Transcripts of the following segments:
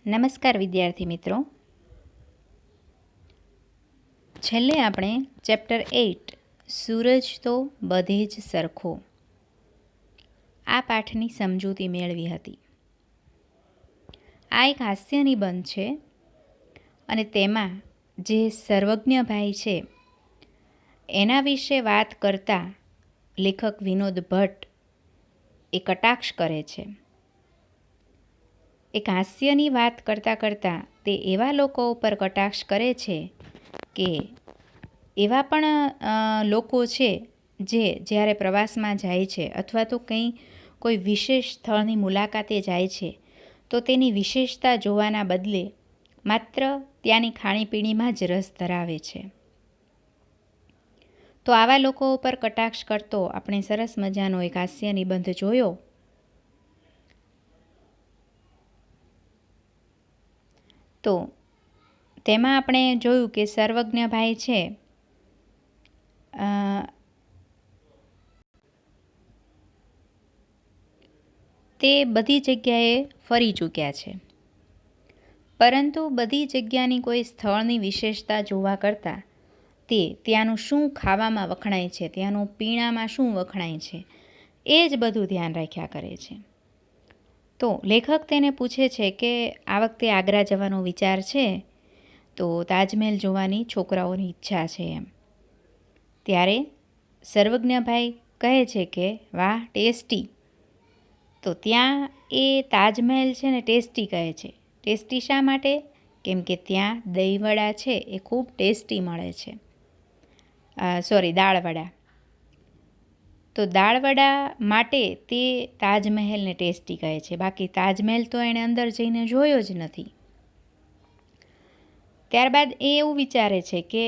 નમસ્કાર વિદ્યાર્થી મિત્રો. છેલ્લે આપણે ચેપ્ટર 8 સૂરજ તો બધે જ સરખો આ પાઠની સમજૂતી મેળવી હતી. આ એક હાસ્ય નિબંધ છે અને તેમાં જે સર્વજ્ઞભાઈ છે એના વિશે વાત કરતા લેખક વિનોદ ભટ્ટ એ કટાક્ષ કરે છે. એક હાસ્યની વાત કરતાં તે એવા લોકો ઉપર કટાક્ષ કરે છે કે એવા પણ લોકો છે જે જ્યારે પ્રવાસમાં જાય છે અથવા તો કોઈ વિશેષ સ્થળની મુલાકાતે જાય છે તો તેની વિશેષતા જોવાના બદલે માત્ર ત્યાંની ખાણીપીણીમાં જ રસ ધરાવે છે. તો આવા લોકો ઉપર કટાક્ષ કરતો આપણે સરસ મજાનો એક હાસ્ય નિબંધ જોયો. તો તેમાં આપણે જોયું કે સર્વજ્ઞભાઈ છે તે બધી જગ્યાએ ફરી ચૂક્યા છે, પરંતુ બધી જગ્યાની કોઈ સ્થળની વિશેષતા જોવા કરતાં તે ત્યાંનું શું ખાવામાં વખણાય છે, ત્યાંનું પીણામાં શું વખણાય છે એ જ બધું ધ્યાન રાખ્યા કરે છે. તો લેખક તેને પૂછે છે કે આ વખતે આગ્રા જવાનો વિચાર છે તો તાજમહેલ જોવાની છોકરાઓની ઈચ્છા છે એમ. ત્યારે સર્વજ્ઞભાઈ કહે છે કે વાહ ટેસ્ટી. તો ત્યાં એ તાજમહેલ છે ને ટેસ્ટી કહે છે. ટેસ્ટી શા માટે? કેમ કે ત્યાં દહીંવડા છે એ ખૂબ ટેસ્ટી મળે છે. દાળવડા. તો દાળવડા માટે તે તાજમહેલને ટેસ્ટી કહે છે. બાકી તાજમહેલ તો એણે અંદર જઈને જોયો જ નથી. ત્યારબાદ એ એવું વિચારે છે કે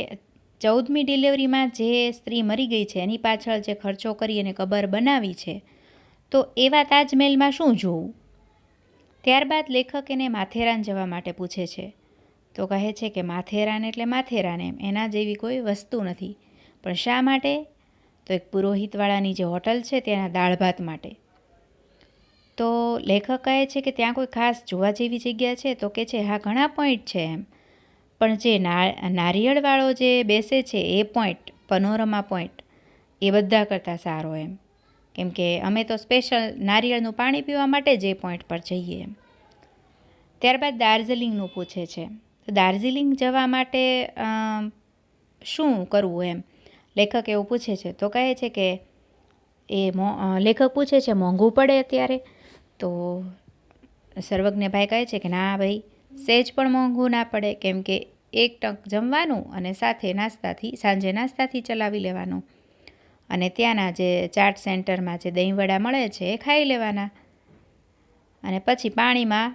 14મી ડિલિવરીમાં જે સ્ત્રી મરી ગઈ છે એની પાછળ જે ખર્ચો કરી અને કબર બનાવી છે તો એવા તાજમહેલમાં શું જોવું. ત્યારબાદ લેખક એને માથેરાન જવા માટે પૂછે છે. તો કહે છે કે માથેરાન એટલે માથેરાન એમ, એના જેવી કોઈ વસ્તુ નથી. પણ શા માટે? તો એક પુરોહિતવાળાની જે હોટલ છે તેના દાળ ભાત માટે. તો લેખક કહે છે કે ત્યાં કોઈ ખાસ જોવા જેવી જગ્યા છે? તો કે છે હા ઘણા પોઈન્ટ છે એમ, પણ જે નારિયેળવાળો જે બેસે છે એ પોઈન્ટ, પનોરમા પોઈન્ટ, એ બધા કરતાં સારો એમ. કેમ કે અમે તો સ્પેશિયલ નારિયેળનું પાણી પીવા માટે જ એ પોઈન્ટ પર જઈએ એમ. ત્યારબાદ દાર્જિલિંગનું પૂછે છે. તો દાર્જિલિંગ જવા માટે શું કરવું એમ લેખક એવું પૂછે છે. તો કહે છે કે લેખક પૂછે છે મોંઘું પડે અત્યારે? તો સર્વજ્ઞભાઈ કહે છે કે ના ભાઈ, સહેજ પણ મોંઘું ના પડે. કેમ કે એક ટંક જમવાનું અને સાથે સાંજે નાસ્તાથી ચલાવી લેવાનું અને ત્યાંના જે ચાટ સેન્ટરમાં જે દહીંવડા મળે છે એ ખાઈ લેવાના અને પછી પાણીમાં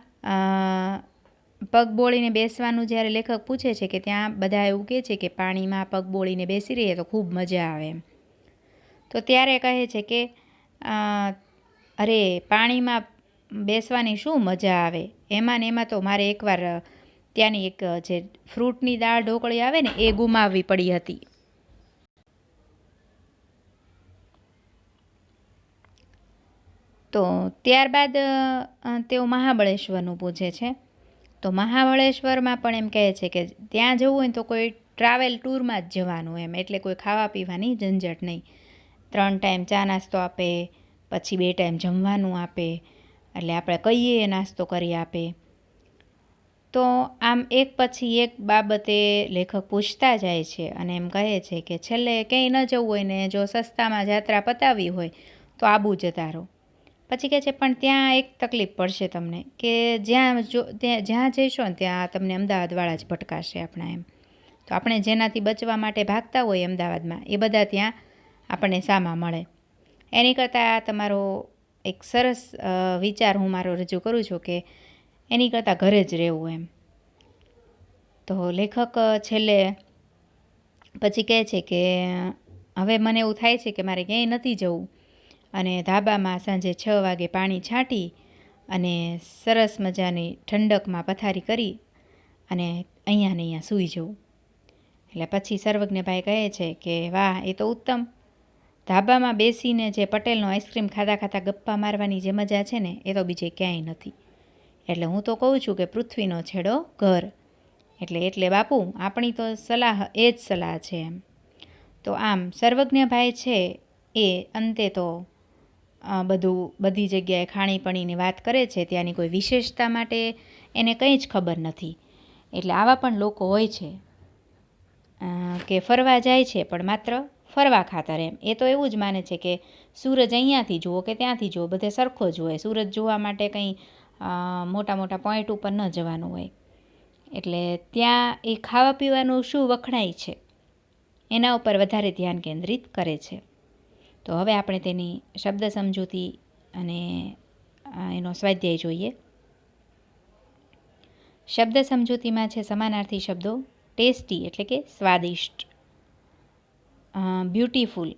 પગ બોળીને બેસવાનું. જ્યારે લેખક પૂછે છે કે ત્યાં બધા એવું કહે છે કે પાણીમાં પગ બોળીને બેસી રહીએ તો ખૂબ મજા આવે એમ. તો ત્યારે કહે છે કે અરે પાણીમાં બેસવાની શું મજા આવે, એમાં ને એમાં તો મારે એકવાર ત્યાંની એક જે ફ્રૂટની દાળ ઢોકળી આવે ને એ ગુમાવવી પડી હતી. તો ત્યારબાદ તેઓ મહાબળેશ્વરનું પૂછે છે. તો મહાબળેશ્વરમાં પણ એમ કહે છે કે ત્યાં જવું હોય તો કોઈ ટ્રાવેલ ટૂરમાં જ જવાનું એમ, એટલે કોઈ ખાવા પીવાની ઝંઝટ નહીં. 3 ટાઈમ ચા નાસ્તો આપે, પછી 2 ટાઈમ જમવાનું આપે, એટલે આપણે કહીએ એ નાસ્તો કરી આપે. તો આમ એક પછી એક બાબતે લેખક પૂછતા જાય છે અને એમ કહે છે કે છેલ્લે ક્યાંય ન જવું હોય ને જો સસ્તામાં યાત્રા પતાવવી હોય તો આબુ જતા રહો. પછી કહે છે પણ ત્યાં એક તકલીફ પડશે તમને કે જ્યાં જઈશો ને ત્યાં તમને અમદાવાદવાળા જ ભટકાશે આપણા એમ. તો આપણે જેનાથી બચવા માટે ભાગતા હોય અમદાવાદમાં એ બધા ત્યાં આપણને સામા મળે. એની કરતાં તમારો એક સરસ વિચાર હું મારો રજૂ કરું છું કે એની કરતાં ઘરે જ રહેવું એમ. તો લેખક છેલ્લે પછી કહે છે કે હવે મને એવું થાય છે કે મારે ક્યાંય નથી જવું અને ધાબામાં સાંજે 6 વાગે પાણી છાંટી અને સરસ મજાની ઠંડકમાં પથારી કરી અને અહીંયા સૂઈ જવું. એટલે પછી સર્વજ્ઞભાઈ કહે છે કે વાહ એ તો ઉત્તમ. ધાબામાં બેસીને જે પટેલનો આઈસ્ક્રીમ ખાતા ગપ્પા મારવાની જે મજા છે ને એ તો બીજે ક્યાંય નથી. એટલે હું તો કહું છું કે પૃથ્વીનો છેડો ઘર. એટલે બાપુ આપણી તો સલાહ એ જ સલાહ છે એમ. તો આમ સર્વજ્ઞભાઈ છે એ અંતે તો બધી જગ્યાએ ખાણીપણીની વાત કરે છે, ત્યાંની કોઈ વિશેષતા માટે એને કંઈ જ ખબર નથી. એટલે આવા પણ લોકો હોય છે કે ફરવા જાય છે પણ માત્ર ફરવા ખાતર એમ. એ તો એવું જ માને છે કે સૂરજ અહીંયાથી જુઓ કે ત્યાંથી જુઓ બધે સરખો જ હોય, સૂરજ જોવા માટે કંઈ મોટા મોટા પોઈન્ટ ઉપર ન જવાનું હોય. એટલે ત્યાં એ ખાવા પીવાનું શું વખણાય છે એના ઉપર વધારે ધ્યાન કેન્દ્રિત કરે છે. તો હવે આપણે તેની શબ્દ સમજૂતી અને એનો સ્વાધ્યાય જોઈએ. શબ્દ સમજૂતીમાં છે સમાનાર્થી શબ્દો. ટેસ્ટી એટલે કે સ્વાદિષ્ટ, બ્યુટીફુલ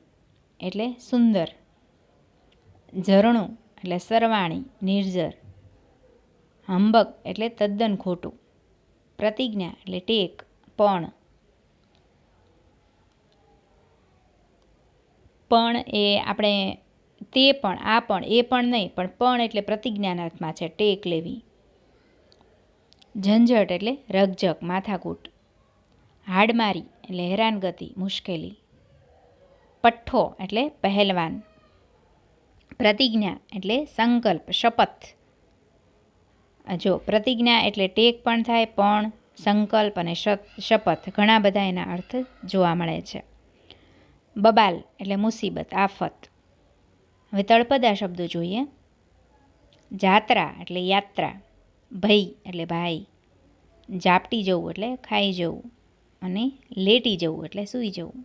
એટલે સુંદર, ઝરણું એટલે સરવાણી નિર્જર, હંબગ એટલે તદ્દન ખોટું, પ્રતિજ્ઞા એટલે ટેક પણ એ આપણે તે પણ આ પણ એ પણ નહીં, પણ એટલે પ્રતિજ્ઞાના અર્થમાં છે, ટેક લેવી. ઝંઝટ એટલે રકઝક માથાકૂટ, હાડમારી એટલે હેરાનગતિ મુશ્કેલી, પઠ્ઠો એટલે પહેલવાન, પ્રતિજ્ઞા એટલે સંકલ્પ શપથ. જો પ્રતિજ્ઞા એટલે ટેક પણ થાય, પણ સંકલ્પ અને શપથ ઘણા બધા એના અર્થ જોવા મળે છે. બબાલ એટલે મુસીબત આફત. હવે તળપદા શબ્દો જોઈએ. જાત્રા એટલે યાત્રા, ભઈ એટલે ભાઈ, ઝાપટી જવું એટલે ખાઈ જવું અને લેટી જવું એટલે સૂઈ જવું.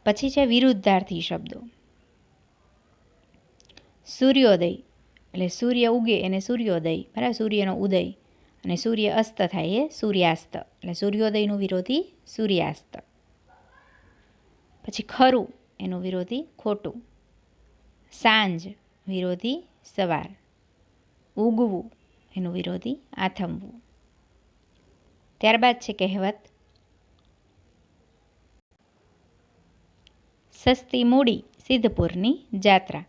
પછી છે વિરુદ્ધાર્થી શબ્દો. સૂર્યોદય એટલે સૂર્ય ઉગે એને સૂર્યોદય, બરાબર, સૂર્યનો ઉદય, અને સૂર્ય અસ્ત થાય એ સૂર્યાસ્ત, એટલે સૂર્યોદયનું વિરોધી સૂર્યાસ્ત. પછી ખરું એનું વિરોધી ખોટું, સાંજ વિરોધી સવાર, ઉગવું એનું વિરોધી આથમવું. ત્યારબાદ છે કહેવત. સસ્તી મૂડી સિદ્ધપુરની જાત્રા,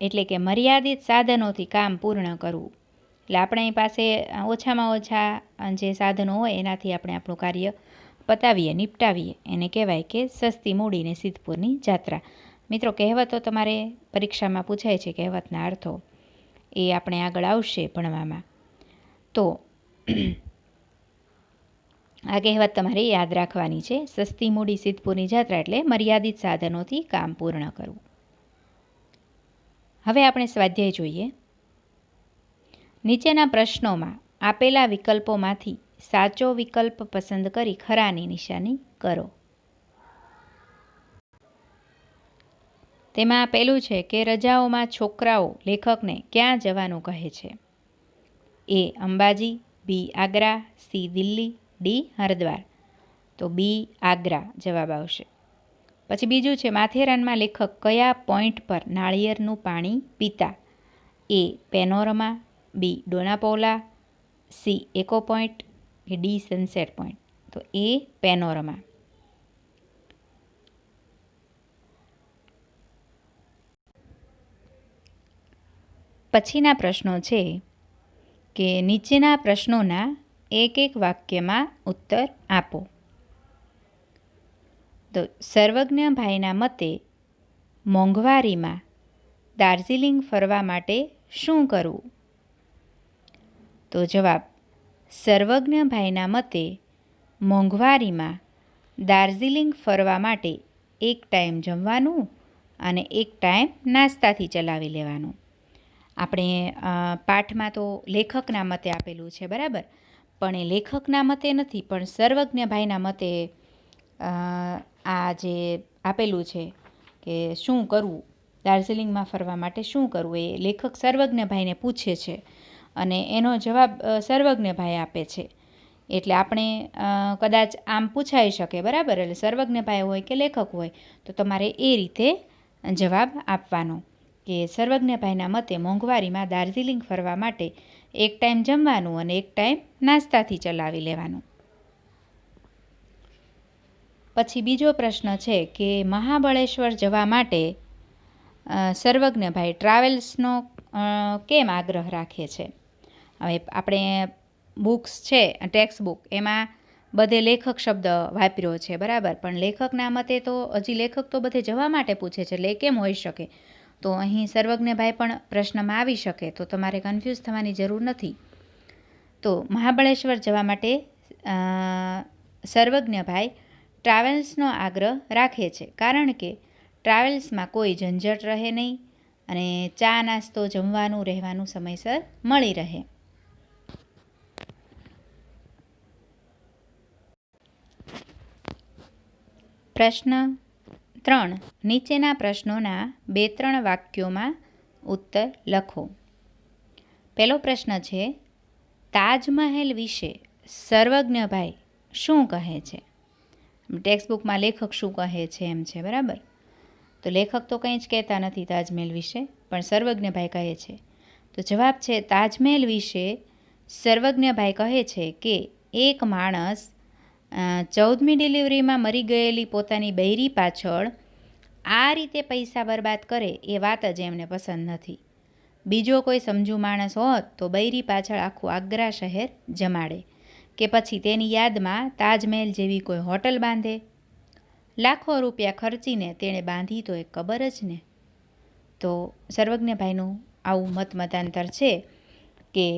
એટલે કે મર્યાદિત સાધનોથી કામ પૂર્ણ કરવું. એટલે આપણે પાસે ઓછામાં ઓછા જે સાધનો હોય એનાથી આપણે આપણું કાર્ય પતાવીએ, નિપટાવીએ, એને કહેવાય કે સસ્તી મૂડીને સિદ્ધપુરની જાત્રા. મિત્રો, કહેવતો તમારે પરીક્ષામાં પૂછાય છે, કહેવતના અર્થો એ આપણે આગળ આવશે ભણવામાં. તો આ કહેવત તમારે યાદ રાખવાની છે. સસ્તી મૂડી સિદ્ધપુરની જાત્રા એટલે મર્યાદિત સાધનોથી કામ પૂર્ણ કરવું. હવે આપણે સ્વાધ્યાય જોઈએ. નીચેના પ્રશ્નોમાં આપેલા વિકલ્પોમાંથી સાચો વિકલ્પ પસંદ કરી ખરાની નિશાની કરો. તેમાં પહેલું છે કે રજાઓમાં છોકરાઓ લેખકને ક્યાં જવાનું કહે છે? એ અંબાજી, બી આગ્રા, સી દિલ્હી, ડી હરિદ્વાર. તો બી આગ્રા જવાબ આવશે. પછી બીજું છે માથેરાનમાં લેખક કયા પોઈન્ટ પર નાળિયેરનું પાણી પીતા? એ પેનોરમા, બી ડોનાપૌલા, સી એકો પોઈન્ટ કે ડી સનસેટ પોઈન્ટ. તો એ પેનોરમા. પછીના પ્રશ્નો છે કે નીચેના પ્રશ્નોના એક એક વાક્યમાં ઉત્તર આપો. તો સર્વજ્ઞભાઈના મતે મોંઘવારીમાં દાર્જિલિંગ ફરવા માટે શું કરવું? તો જવાબ, સર્વજ્ઞભાઈના મતે મોંઘવારીમાં દાર્જિલિંગ ફરવા માટે એક ટાઈમ જમવાનું અને એક ટાઈમ નાસ્તાથી ચલાવી લેવાનું. આપણે પાઠમાં તો લેખકના મતે આપેલું છે, બરાબર, પણ એ લેખકના મતે નથી, પણ સર્વજ્ઞભાઈના મતે આ જે આપેલું છે કે શું કરવું, દાર્જિલિંગમાં ફરવા માટે શું કરવું, એ લેખક સર્વજ્ઞભાઈને પૂછે છે અને એનો જવાબ સર્વજ્ઞભાઈ આપે છે. એટલે આપણે કદાચ આમ પૂછાઈ શકે, બરાબર, એટલે સર્વજ્ઞભાઈ હોય કે લેખક હોય તો તમારે એ રીતે જવાબ આપવાનો કે સર્વજ્ઞભાઈના મતે મોંઘવારીમાં દાર્જિલિંગ ફરવા માટે એક ટાઈમ જમવાનું અને એક ટાઈમ નાસ્તાથી ચલાવી લેવાનું. પછી બીજો પ્રશ્ન છે કે મહાબળેશ્વર જવા માટે સર્વજ્ઞભાઈ ટ્રાવેલ્સનો કેમ આગ્રહ રાખે છે? હવે આપણે બુક્સ છે, ટેક્સ્ટ બુક, એમાં બધે લેખક શબ્દ વાપર્યો છે, બરાબર, પણ લેખકના મતે તો હજી લેખક તો બધે જવા માટે પૂછે છે, એટલે એ કેમ હોઈ શકે? તો અહીં સર્વજ્ઞભાઈ પણ પ્રશ્નમાં આવી શકે, તો તમારે કન્ફ્યુઝ થવાની જરૂર નથી. તો મહાબળેશ્વર જવા માટે સર્વજ્ઞભાઈ ટ્રાવેલ્સનો આગ્રહ રાખે છે, કારણ કે ટ્રાવેલ્સમાં કોઈ ઝંઝટ રહે નહીં અને ચા નાસ્તો જમવાનું રહેવાનું સમયસર મળી રહે. પ્રશ્ન 3. નીચેના પ્રશ્નોના 2-3 વાક્યોમાં ઉત્તર લખો. પહેલો પ્રશ્ન છે, તાજમહેલ વિશે સર્વજ્ઞભાઈ શું કહે છે? ટેક્સ્ટબુકમાં લેખક શું કહે છે એમ છે, બરાબર. તો લેખક તો કંઈ જ કહેતા નથી તાજમહેલ વિશે, પણ સર્વજ્ઞભાઈ કહે છે. તો જવાબ છે, તાજમહેલ વિશે સર્વજ્ઞભાઈ કહે છે કે એક માણસ 14મી ડિલિવરીમાં મરી ગયેલી પોતાની બૈરી પાછળ આ રીતે પૈસા બરબાદ કરે એ વાત જ એમને પસંદ નથી. બીજો કોઈ સમજુ માણસ હોત તો બૈરી પાછળ આખું આગ્રા શહેર જમાડે, કે પછી તેની યાદમાં તાજમહેલ જેવી કોઈ હોટલ બાંધે. લાખો રૂપિયા ખર્ચીને તેણે બાંધી તો એ કબર જ ને. તો સર્વજ્ઞભાઈનું આવું મતાંતર છે કે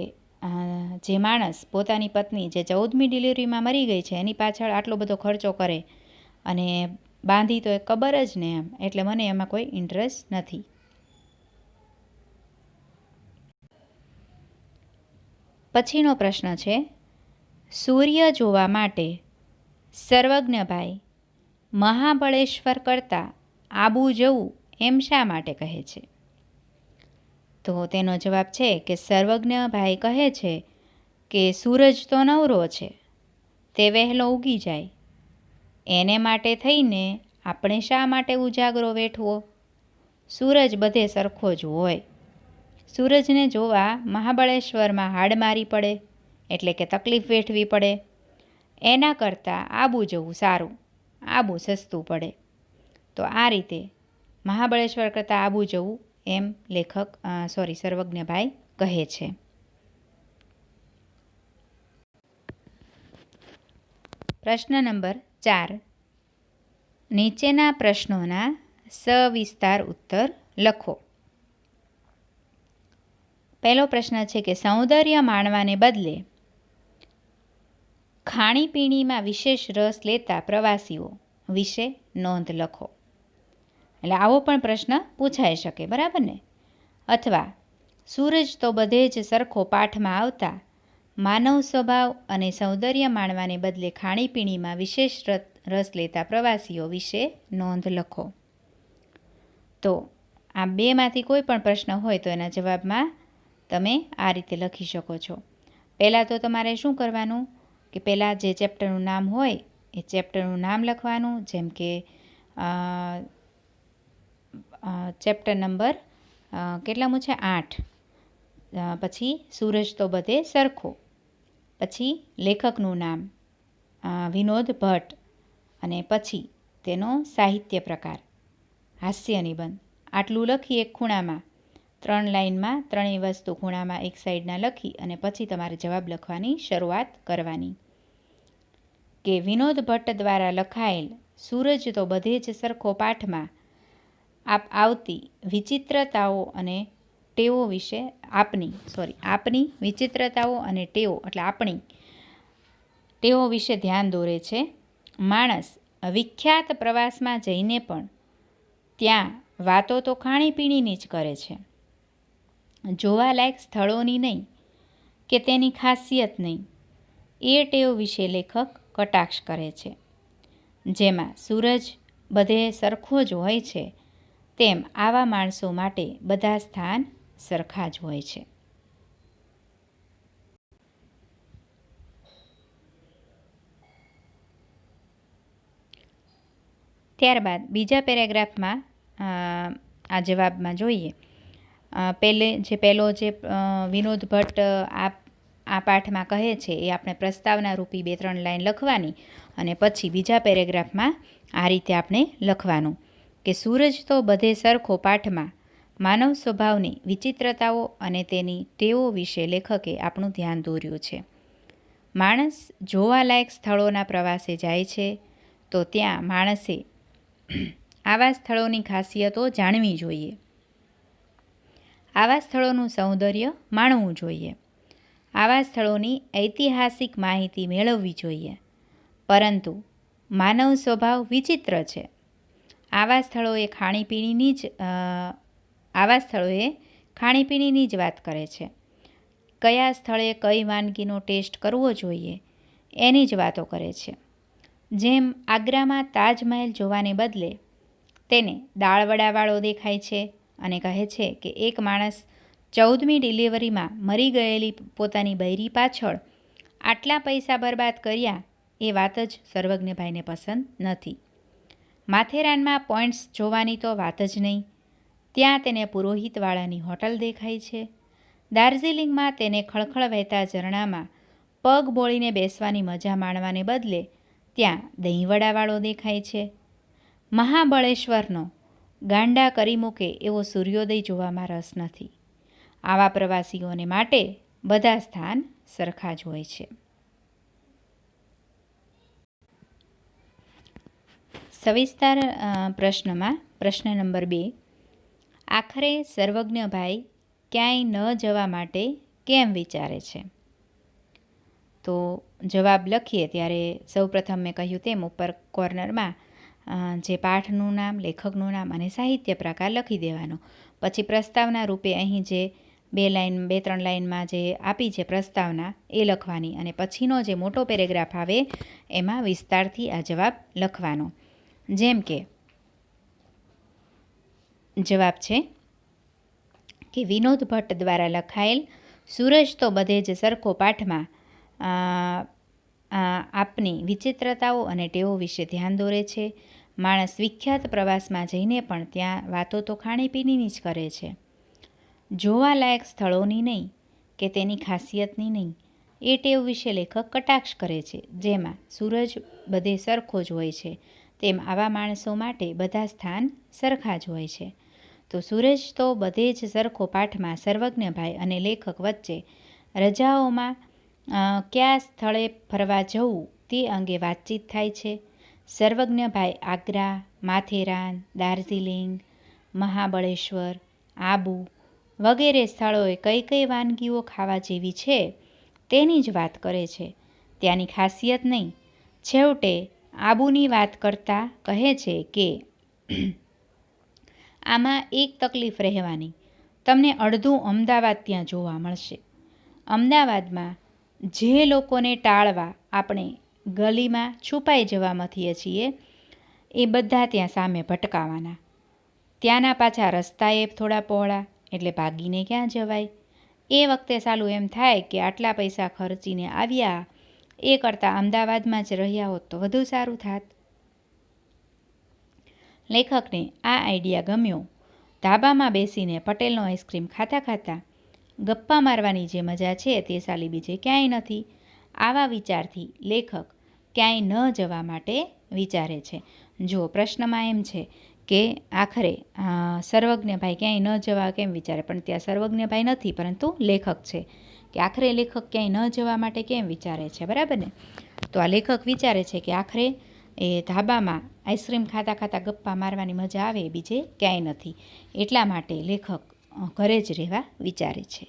જે માણસ પોતાની પત્ની જે 14મી ડિલિવરીમાં મરી ગઈ છે એની પાછળ આટલો બધો ખર્ચો કરે અને બાંધી તો એ કબર જ ને એમ, એટલે મને એમાં કોઈ ઇન્ટરેસ્ટ નથી. પછીનો પ્રશ્ન છે, સૂર્ય જોવા માટે સર્વજ્ઞભાઈ મહાબળેશ્વર કરતાં આબુ જવું એમ શા માટે કહે છે? તો તેનો જવાબ છે કે સર્વજ્ઞભાઈ કહે છે કે સૂરજ તો નવરો છે, તે વહેલો ઉગી જાય, એને માટે થઈને આપણે શા માટે ઉજાગરો વેઠવો? સૂરજ બધે સરખો જ હોય. સૂરજને જોવા મહાબળેશ્વરમાં હાડમારી પડે, એટલે કે તકલીફ વેઠવી પડે. એના કરતાં આબુ જવું સારું, આબુ સસ્તું પડે. તો આ રીતે મહાબળેશ્વર કરતાં આબુ જવું એમ સર્વજ્ઞભાઈ કહે છે. પ્રશ્ન નંબર 4. નીચેના પ્રશ્નોના સવિસ્તાર ઉત્તર લખો. પહેલો પ્રશ્ન છે કે સૌંદર્ય માણવાને બદલે ખાણીપીણીમાં વિશેષ રસ લેતા પ્રવાસીઓ વિશે નોંધ લખો. એટલે આવો પણ પ્રશ્ન પૂછાઈ શકે, બરાબર ને? અથવા સૂરજ તો બધે જ સરખો પાઠમાં આવતા માનવ સ્વભાવ અને સૌંદર્ય માણવાને બદલે ખાણીપીણીમાં વિશેષ રસ લેતા પ્રવાસીઓ વિશે નોંધ લખો. તો આ બેમાંથી કોઈ પણ પ્રશ્ન હોય તો એના જવાબમાં તમે આ રીતે લખી શકો છો. પહેલાં તો તમારે શું કરવાનું કે પહેલાં જે ચેપ્ટરનું નામ હોય એ ચેપ્ટરનું નામ લખવાનું, જેમ કે ચેપ્ટર નંબર કેટલામું છે? 8. પછી સૂરજ તો બધે સરખો, પછી લેખકનું નામ વિનોદ ભટ્ટ, અને પછી તેનો સાહિત્ય પ્રકાર હાસ્ય નિબંધ. આટલું લખી એક ખૂણામાં 3 લાઇનમાં ત્રણેય વસ્તુ ખૂણામાં એક સાઈડના લખી અને પછી તમારે જવાબ લખવાની શરૂઆત કરવાની કે વિનોદ ભટ્ટ દ્વારા લખાયેલ સૂરજ તો બધે જ સરખો પાઠમાં આવતી વિચિત્રતાઓ અને ટેવો વિશે આપની વિચિત્રતાઓ અને ટેવો એટલે આપણી ટેવો વિશે ધ્યાન દોરે છે. માણસ વિખ્યાત પ્રવાસમાં જઈને પણ ત્યાં વાતો તો ખાણીપીણીની જ કરે છે, જોવાલાયક સ્થળોની નહીં કે તેની ખાસિયત નહીં, એ ટેવ વિશે લેખક કટાક્ષ કરે છે. જેમાં સૂરજ બધે સરખો જ હોય છે, તેમ આવા માણસો માટે બધા સ્થાન સરખા જ હોય છે. ત્યારબાદ બીજા પેરેગ્રાફમાં આ જવાબમાં જોઈએ. પહેલો જે વિનોદ ભટ્ટ આ પાઠમાં કહે છે એ આપણે પ્રસ્તાવના રૂપી 2-3 લાઈન લખવાની, અને પછી બીજા પેરેગ્રાફમાં આ રીતે આપણે લખવાનું કે સૂરજ તો બધે સરખો પાઠમાં માનવ સ્વભાવની વિચિત્રતાઓ અને તેની ટેવો વિશે લેખકે આપણું ધ્યાન દોર્યું છે. માણસ જોવાલાયક સ્થળોના પ્રવાસે જાય છે તો ત્યાં માણસે આવા સ્થળોની ખાસિયતો જાણવી જોઈએ. આવા સ્થળોનું સૌંદર્ય માણવું જોઈએ. આવા સ્થળોની ઐતિહાસિક માહિતી મેળવવી જોઈએ. પરંતુ માનવ સ્વભાવ વિચિત્ર છે. આવા સ્થળોએ ખાણીપીણીની જ વાત કરે છે. કયા સ્થળે કઈ વાનગીનો ટેસ્ટ કરવો જોઈએ એની જ વાતો કરે છે. જેમ આગ્રામાં તાજમહેલ જોવાને બદલે તેને દાળવડાવાળો દેખાય છે અને કહે છે કે એક માણસ 14મી ડિલિવરીમાં મરી ગયેલી પોતાની બૈરી પાછળ આટલા પૈસા બરબાદ કર્યા એ વાત જ સર્વજ્ઞભાઈને પસંદ નથી. માથેરાનમાં પોઈન્ટ્સ જોવાની તો વાત જ નહીં. ત્યાં તેને પુરોહિતવાળાની હોટલ દેખાય છે. દાર્જિલિંગમાં તેને ખળખળ વહેતા ઝરણામાં પગ બોળીને બેસવાની મજા માણવાને બદલે ત્યાં દહીંવડાવાળો દેખાય છે. મહાબળેશ્વરનો ગાંડા કરી મૂકે એવો સૂર્યોદય જોવામાં રસ નથી. આવા પ્રવાસીઓને માટે બધા સ્થાન સરખા જ હોય છે. સવિસ્તાર પ્રશ્નમાં પ્રશ્ન નંબર 2, આખરે સર્વજ્ઞભાઈ ક્યાંય ન જવા માટે કેમ વિચારે છે? તો જવાબ લખીએ ત્યારે સૌપ્રથમ મેં કહ્યું તેમ ઉપર કોર્નરમાં જે પાઠનું નામ, લેખકનું નામ અને સાહિત્ય પ્રકાર લખી દેવાનો. પછી પ્રસ્તાવના રૂપે અહીં જે 2-3 લાઇનમાં જે આપી છે પ્રસ્તાવના એ લખવાની અને પછીનો જે મોટો પેરેગ્રાફ આવે એમાં વિસ્તારથી આ જવાબ લખવાનો. જેમ કે જવાબ છે કે વિનોદ ભટ્ટ દ્વારા લખાયેલ સૂરજ તો બધે જ સરખો પાઠમાં આપની વિચિત્રતાઓ અને ટેવો વિશે ધ્યાન દોરે છે. માણસ વિખ્યાત પ્રવાસમાં જઈને પણ ત્યાં વાતો તો ખાણીપીણીની જ કરે છે. જોવાલાયક સ્થળોની નહીં કે તેની ખાસિયતની નહીં એ ટેવ વિશે લેખક કટાક્ષ કરે છે. જેમાં સૂરજ બધે સરખો જ હોય છે તેમ આવા માણસો માટે બધા સ્થાન સરખા જ હોય છે. તો સૂરજ તો બધે જ સરખો પાઠમાં સર્વજ્ઞભાઈ અને લેખક વચ્ચે રજાઓમાં કયા સ્થળે ફરવા જવું તે અંગે વાતચીત થાય છે. સર્વજ્ઞભાઈ આગ્રા, માથેરાન, દાર્જિલિંગ, મહાબળેશ્વર, આબુ વગેરે સ્થળોએ કઈ કઈ વાનગીઓ ખાવા જેવી છે તેની જ વાત કરે છે. ત્યાંની ખાસિયત નહીં. છેવટે આબુની વાત કરતાં કહે છે કે આમાં એક તકલીફ રહેવાની, તમને અડધું અમદાવાદ ત્યાં જોવા મળશે. અમદાવાદમાં જે લોકોને ટાળવા આપણે ગલીમાં છુપાઈ જવા મથીએ છીએ એ બધા ત્યાં સામે ભટકાવાના. ત્યાંના પાછા રસ્તા એ થોડા પહોળા એટલે ભાગીને ક્યાં જવાય. એ વખતે સાલું એમ થાય કે આટલા પૈસા ખર્ચીને આવ્યા એ કરતાં અમદાવાદમાં જ રહ્યા હોત તો વધુ સારું થાત. લેખકને આ આઈડિયા ગમ્યો. ધાબામાં બેસીને પટેલનો આઈસ્ક્રીમ ખાતા ખાતા ગપ્પા મારવાની જે મજા છે તે સાલી બીજે ક્યાંય નથી. આવા વિચારથી લેખક ક્યાંય ન જવા માટે વિચારે છે. જો પ્રશ્નમાં એમ છે કે આખરે સર્વજ્ઞભાઈ ક્યાંય ન જવા કેમ વિચારે, પણ ત્યાં સર્વજ્ઞભાઈ નથી પરંતુ લેખક છે કે આખરે લેખક ક્યાંય ન જવા માટે કેમ વિચારે છે, બરાબર ને? તો આ લેખક વિચારે છે કે આખરે એ ધાબામાં આઈસ્ક્રીમ ખાતા ખાતા ગપ્પા મારવાની મજા આવે બીજે ક્યાંય નથી. એટલા માટે લેખક ઘરે જ રહેવા વિચારે છે.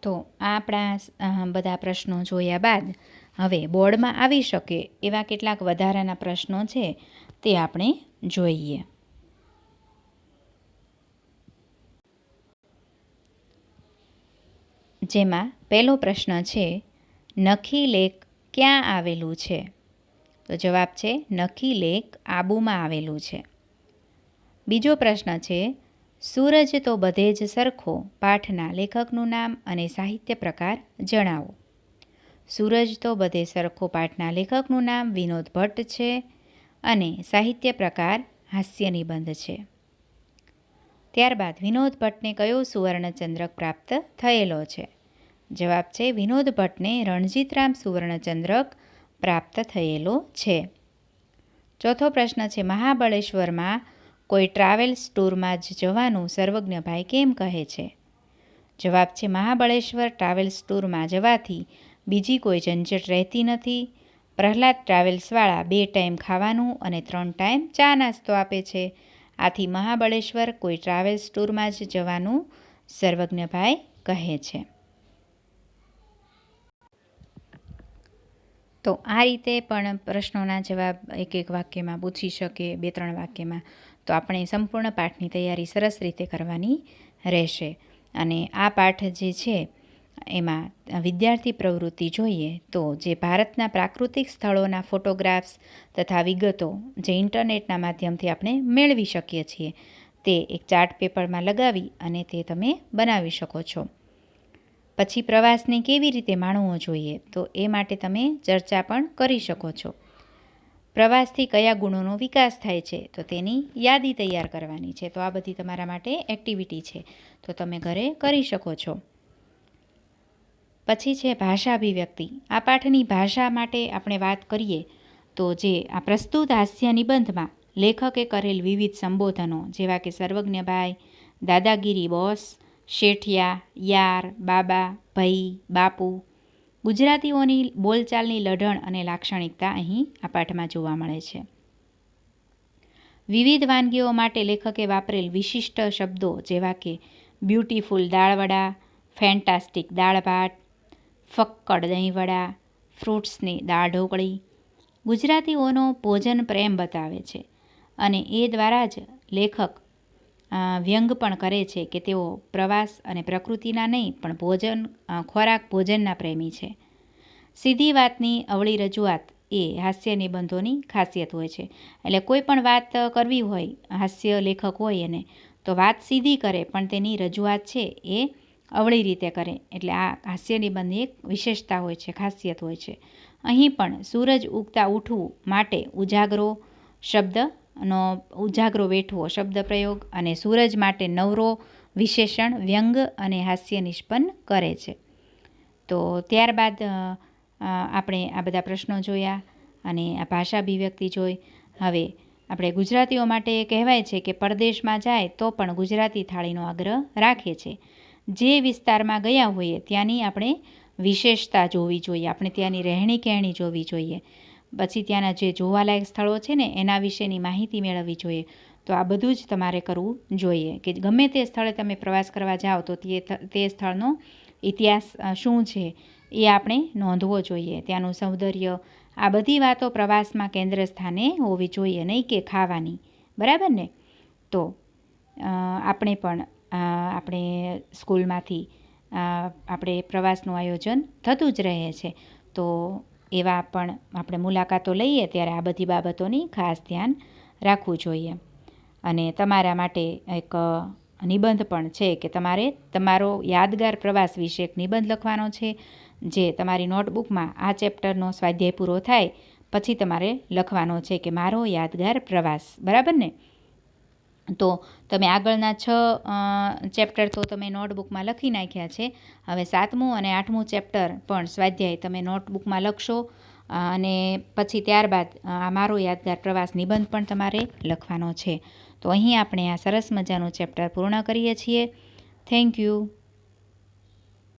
તો આપણા બધા પ્રશ્નો જોયા બાદ હવે બોર્ડમાં આવી શકે એવા કેટલાક વધારાના પ્રશ્નો છે તે આપણે જોઈએ. જેમાં પહેલો પ્રશ્ન છે, નખી લેક ક્યાં આવેલું છે? તો જવાબ છે નખી લેક આબુમાં આવેલું છે. બીજો પ્રશ્ન છે, સૂરજ તો બધે જ સરખો પાઠના લેખકનું નામ અને સાહિત્ય પ્રકાર જણાવો. સૂરજ તો બધે સરખો પાઠના લેખકનું નામ વિનોદ ભટ્ટ છે અને સાહિત્ય પ્રકાર હાસ્ય નિબંધ છે. ત્યારબાદ વિનોદ ભટ્ટને કયો સુવર્ણચંદ્રક પ્રાપ્ત થયેલો છે? જવાબ છે વિનોદ ભટ્ટને રણજીતરામ સુવર્ણચંદ્રક પ્રાપ્ત થયેલો છે. ચોથો પ્રશ્ન છે, મહાબળેશ્વરમાં કોઈ ટ્રાવેલ્સ ટૂરમાં જ જવાનું સર્વજ્ઞભાઈ કેમ કહે છે? જવાબ છે, મહાબળેશ્વર ટ્રાવેલ્સ ટૂરમાં જવાથી બીજી કોઈ ઝંઝટ રહેતી નથી. પ્રહલાદ ટ્રાવેલ્સવાળા 2 ટાઈમ ખાવાનું અને 3 ટાઈમ ચા નાસ્તો આપે છે. આથી મહાબળેશ્વર કોઈ ટ્રાવેલ્સ ટૂરમાં જ જવાનું સર્વજ્ઞભાઈ કહે છે. તો આ રીતે પણ પ્રશ્નોના જવાબ એક વાક્યમાં પૂછી શકે, 2-3 વાક્યમાં. તો આપણે સંપૂર્ણ પાઠની તૈયારી સરસ રીતે કરવાની રહેશે. અને આ પાઠ જે છે એમાં વિદ્યાર્થી પ્રવૃત્તિ જોઈએ તો જે ભારતના પ્રાકૃતિક સ્થળોના ફોટોગ્રાફ્સ તથા વિગતો જે ઇન્ટરનેટના માધ્યમથી આપણે મેળવી શકીએ છીએ તે એક ચાર્ટ પેપરમાં લગાવી અને તે તમે બનાવી શકો છો. પછી પ્રવાસને કેવી રીતે માણવો જોઈએ તો એ માટે તમે ચર્ચા પણ કરી શકો છો. પ્રવાસથી કયા ગુણોનો વિકાસ થાય છે તો તેની યાદી તૈયાર કરવાની છે. તો આ બધી તમારા માટે એક્ટિવિટી છે, તો તમે ઘરે કરી શકો છો. પછી છે ભાષા અભિવ્યક્તિ. આ પાઠની ભાષા માટે આપણે વાત કરીએ તો જે આ પ્રસ્તુત હાસ્ય નિબંધમાં લેખકે કરેલ વિવિધ સંબોધનો જેવા કે સર્વજ્ઞભાઈ, દાદાગીરી બોસ, શેઠિયા, યાર, બાબા, ભઈ, બાપુ, ગુજરાતીઓની બોલચાલની લઢણ અને લાક્ષણિકતા અહીં આ પાઠમાં જોવા મળે છે. વિવિધ વાનગીઓ માટે લેખકે વાપરેલ વિશિષ્ટ શબ્દો જેવા કે બ્યુટીફુલ દાળવડા, ફેન્ટાસ્ટિક દાળ ભાત, ફક્કડ દહીંવડા, ફ્રૂટ્સની દાળ ઢોકળી ગુજરાતીઓનો ભોજન પ્રેમ બતાવે છે. અને એ દ્વારા જ લેખક વ્યંગ પણ કરે છે કે તેઓ પ્રવાસ અને પ્રકૃતિના નહીં પણ ખોરાક ભોજનના પ્રેમી છે. સીધી વાતની અવળી રજૂઆત એ હાસ્ય નિબંધોની ખાસિયત હોય છે. એટલે કોઈ પણ વાત કરવી હોય, હાસ્ય લેખક હોય એને તો વાત સીધી કરે પણ તેની રજૂઆત છે એ અવળી રીતે કરે. એટલે આ હાસ્ય નિબંધની એક વિશેષતા હોય છે, ખાસિયત હોય છે. અહીં પણ સૂરજ ઉગતા ઉઠવું માટે ઉજાગરો વેઠવો શબ્દ પ્રયોગ અને સૂરજ માટે નવરો વિશેષણ વ્યંગ અને હાસ્ય નિષ્પન્ન કરે છે. તો ત્યારબાદ આપણે આ બધા પ્રશ્નો જોયા અને આ ભાષા અભિવ્યક્તિ જોઈ. હવે આપણે ગુજરાતીઓ માટે કહેવાય છે કે પરદેશમાં જાય તો પણ ગુજરાતી થાળીનો આગ્રહ રાખે છે. જે વિસ્તારમાં ગયા હોઈએ ત્યાંની આપણે વિશેષતા જોવી જોઈએ, આપણે ત્યાંની રહેણી કહેણી જોવી જોઈએ. પછી ત્યાંના જે જોવાલાયક સ્થળો છે ને એના વિશેની માહિતી મેળવવી જોઈએ. તો આ બધું જ તમારે કરવું જોઈએ કે ગમે તે સ્થળે તમે પ્રવાસ કરવા જાઓ તો તે સ્થળનો ઇતિહાસ શું છે એ આપણે નોંધવો જોઈએ. ત્યાંનું સૌંદર્ય, આ બધી વાતો પ્રવાસમાં કેન્દ્ર સ્થાને હોવી જોઈએ, નહીં કે ખાવાની. બરાબર ને? તો આપણે પણ આપણે સ્કૂલમાંથી આપણે પ્રવાસનું આયોજન થતું જ રહે છે. તો એવા પણ આપણે મુલાકાતો લઈએ ત્યારે આ બધી બાબતોની ખાસ ધ્યાન રાખવું જોઈએ. અને તમારા માટે એક નિબંધ પણ છે કે તમારે તમારો યાદગાર પ્રવાસ વિશે એક નિબંધ લખવાનો છે જે તમારી નોટબુકમાં આ ચેપ્ટરનો સ્વાધ્યાય પૂરો થાય પછી તમારે લખવાનો છે કે મારો યાદગાર પ્રવાસ. બરાબર ને? તો તમે આગળના 6 ચેપ્ટર તો તમે નોટબુકમાં લખી નાખ્યા છે. હવે 7મું અને 8મું ચેપ્ટર પણ સ્વાધ્યાય તમે નોટબુકમાં લખશો અને પછી ત્યારબાદ આ મારો યાદગાર પ્રવાસ નિબંધ પણ તમારે લખવાનો છે. તો અહીં આપણે આ સરસ મજાનું ચેપ્ટર પૂર્ણ કરીએ છીએ. Thank you.